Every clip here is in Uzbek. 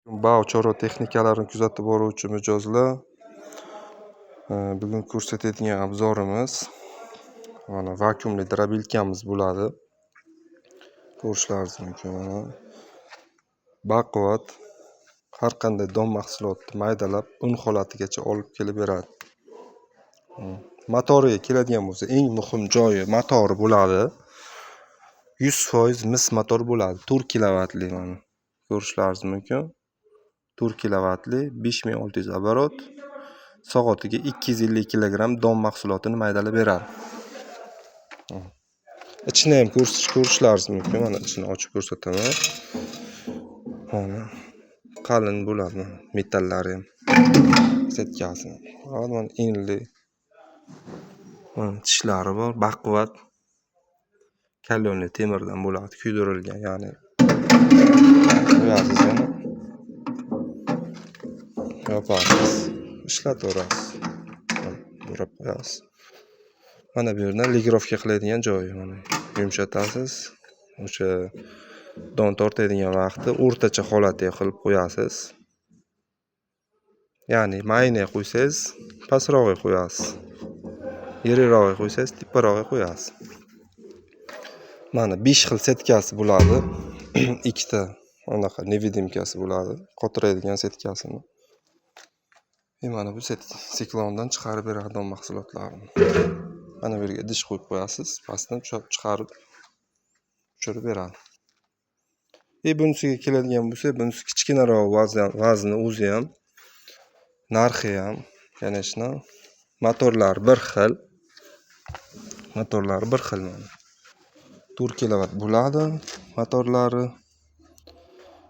Bao chorva texnikalarini kuzatib boruvchi mijozlar, bugun ko'rsatadigan obzorimiz mana vakuumli drobilkamiz bo'ladi. Ko'rishlaringiz mumkin. Mana baquvvat har qanday don mahsulotni maydalab un holatigacha olib kelib beradi. Motoriga keladigan bo'lsa, eng muhim joyi motori bo'ladi. 100% mis motor bo'ladi. 4 kilovatli mana ko'rishlaringiz mumkin. 4 kilovatli 5600 оборот, soatiga 250 kg don mahsulotini maydalab beradi. Ichini ham ko'rishlaringiz mumkin. Mana ichini ochib ko'rsataman. Mana qalin bo'ladi, metallari ham. Setkasi. Mana inli. Mana tishlari bor, baquvvat. Kallonli temirdan bo'ladi, kuydirilgan, ya'ni qo'yasiz yana. Yopasiz, ishlataverasiz. Burab qo'yasiz. Mana bu yerdan ligirovka qiladigan joyi, mana yumshatasiz. O'sha don tortadigan vaqtda o'rtacha holatiga qilib qo'yasiz. Ya'ni mayna qo'ysangiz, pastroqga qo'yasiz. Yiroqga qo'ysangiz, teparoqga qo'yasiz. Mana 5 xil setkasi bo'ladi. Ikkita anaqa nevidimkasi bo'ladi, qotiradigan setkasini. Mana bu siklondan chiqarib beradi don mahsulotlarini. Mana bu yerga idish qo'yib qo'yasiz, pastdan chiqarib tushirib beradi. Bunisiga keladigan bo'lsa, bunisi kichkinaroq vazni o'zi ham, narxi ham, yana shuna motorlari bir xil. Motorlari bir xil mana. 4 kilovat bo'ladi motorlari.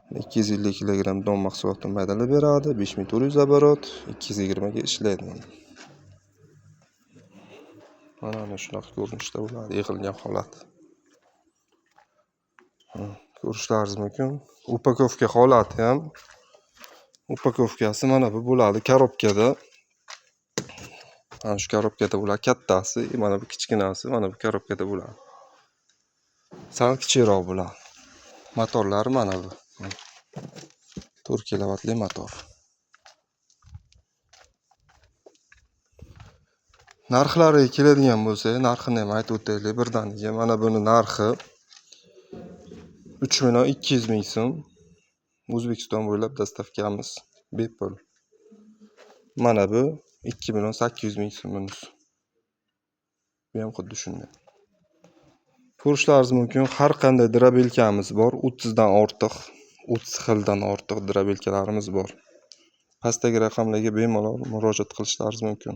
250 kg don mahsulotini maydalab beradi, 5400 оборот, 220 ga ishlaydi. Mana shunaqa ko'rinishda bo'ladi, yig'ilgan holat. Ko'rishlaringiz mumkin. Upakovka holati ham, upakovkasi mana bu bo'ladi korobkada. Mana shu korobkada bo'ladi kattasi, mana bu kichkinasi, mana bu korobkada bo'ladi. Sal kichikroq bo'ladi. Motorlari mana bu. 4 kilovatli motor. Narxlariga keladigan bo'lsa, narxini ham aytib o'taylik birdaniga. Mana buni narxi 3.200.000 so'm. O'zbekiston bo'ylab dastavkamiz bepul. Mana bu 2.800.000 so'm bunisi. Bu ham xuddi shunday. Ko'rishlaringiz mumkin, har qanday drobilkamiz bor, 30 dan ortiq, 30 xildan ortiq drobilkalarimiz bor. Pastdagi raqamlarga bemalol murojaat qilishlaringiz mumkin.